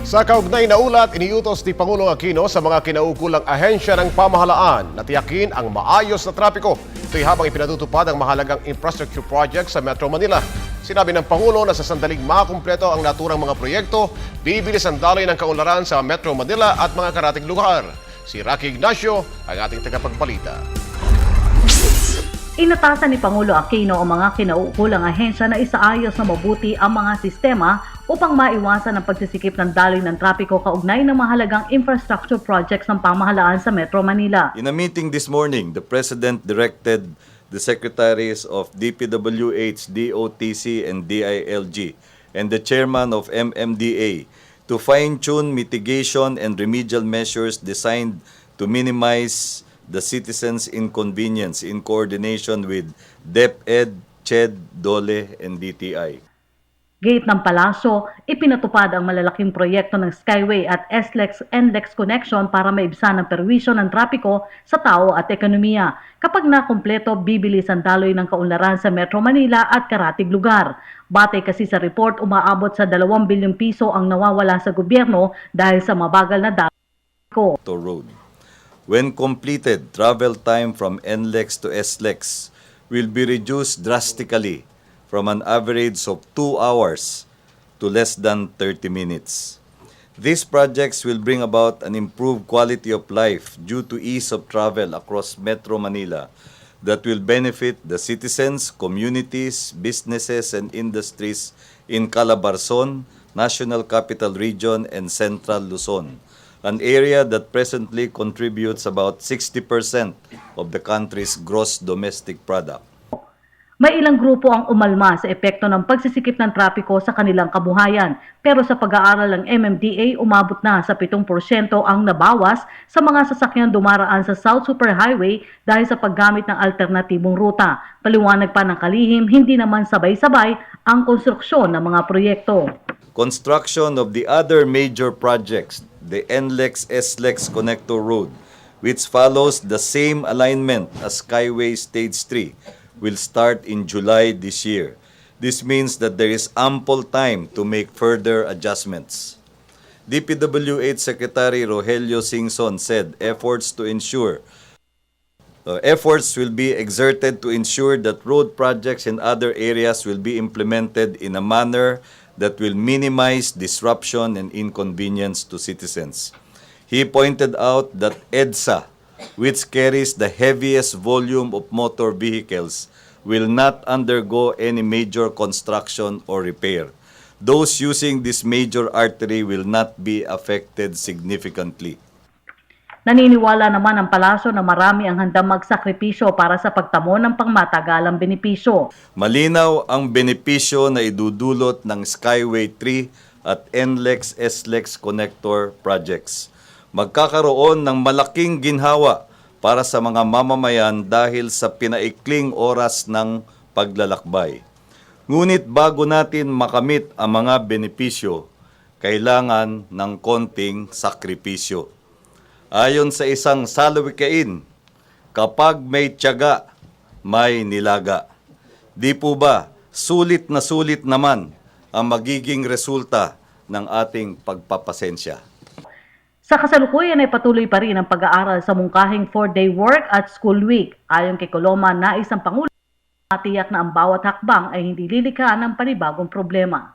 Sa kaugnay na ulat, iniutos ni Pangulong Aquino sa mga kinaukulang ahensya ng pamahalaan na tiyakin ang maayos na trapiko. Ito'y habang ipinatutupad ang mahalagang infrastructure project sa Metro Manila. Sinabi ng Pangulo na sa sandaling makumpleto ang naturang mga proyekto, bibilis ang daloy ng kaunlaran sa Metro Manila at mga karating lugar. Si Rocky Ignacio ang ating tagapagbalita. Inatasan ni Pangulo Aquino ang mga kinaukulang ahensya na isaayos na mabuti ang mga sistema upang maiwasan ang pagsisikip ng daloy ng trapiko kaugnay ng mahalagang infrastructure projects ng pamahalaan sa Metro Manila. In a meeting this morning, the President directed the Secretaries of DPWH, DOTC, and DILG and the Chairman of MMDA to fine-tune mitigation and remedial measures designed to minimize the citizens' inconvenience in coordination with DepEd, CHED, DOLE, and DTI. Gate ng Palasyo, ipinatupad ang malalaking proyekto ng Skyway at SLEX-NLEX connection para maibsan ang perwisyo ng trapiko sa tao at ekonomiya. Kapag nakumpleto, bibilis ang daloy ng kaunlaran sa Metro Manila at karatig lugar. Batay kasi sa report, umaabot sa 2 bilyong piso ang nawawala sa gobyerno dahil sa mabagal na daloy. Road. When completed, travel time from NLEX to SLEX will be reduced drastically from an average of 2 hours to less than 30 minutes. These projects will bring about an improved quality of life due to ease of travel across Metro Manila that will benefit the citizens, communities, businesses, and industries in Calabarzon, National Capital Region, and Central Luzon, an area that presently contributes about 60% of the country's gross domestic product. May ilang grupo ang umalma sa epekto ng pagsisikip ng trapiko sa kanilang kabuhayan, pero sa pag-aaral ng MMDA, umabot na sa 7% ang nabawas sa mga sasakyang dumaraan sa South Superhighway dahil sa paggamit ng alternatibong ruta. Paliwanag pa ng kalihim, hindi naman sabay-sabay ang konstruksyon ng mga proyekto. Construction of the other major projects, the NLEX-SLEX Connector Road, which follows the same alignment as Skyway Stage 3, will start in July this year. This means that there is ample time to make further adjustments. DPWH Secretary Rogelio Singson said efforts will be exerted to ensure that road projects in other areas will be implemented in a manner that will minimize disruption and inconvenience to citizens. He pointed out that EDSA, which carries the heaviest volume of motor vehicles, will not undergo any major construction or repair. Those using this major artery will not be affected significantly. Naniniwala naman ang palasyo na marami ang handang magsakripisyo para sa pagtamo ng pangmatagalang benepisyo. Malinaw ang benepisyo na idudulot ng Skyway 3 at NLEX-SLEX Connector projects. Magkakaroon ng malaking ginhawa para sa mga mamamayan dahil sa pinaikling oras ng paglalakbay. Ngunit bago natin makamit ang mga benepisyo, kailangan ng konting sakripisyo. Ayon sa isang salawikain, kapag may tiyaga, may nilaga. Di po ba, sulit na sulit naman ang magiging resulta ng ating pagpapasensya. Sa kasalukuyan ay patuloy pa rin ang pag-aaral sa mungkahing 4-day work at school week. Ayon kay Coloma, nais ang Pangulo, matiyak na ang bawat hakbang ay hindi lilikha ng panibagong problema.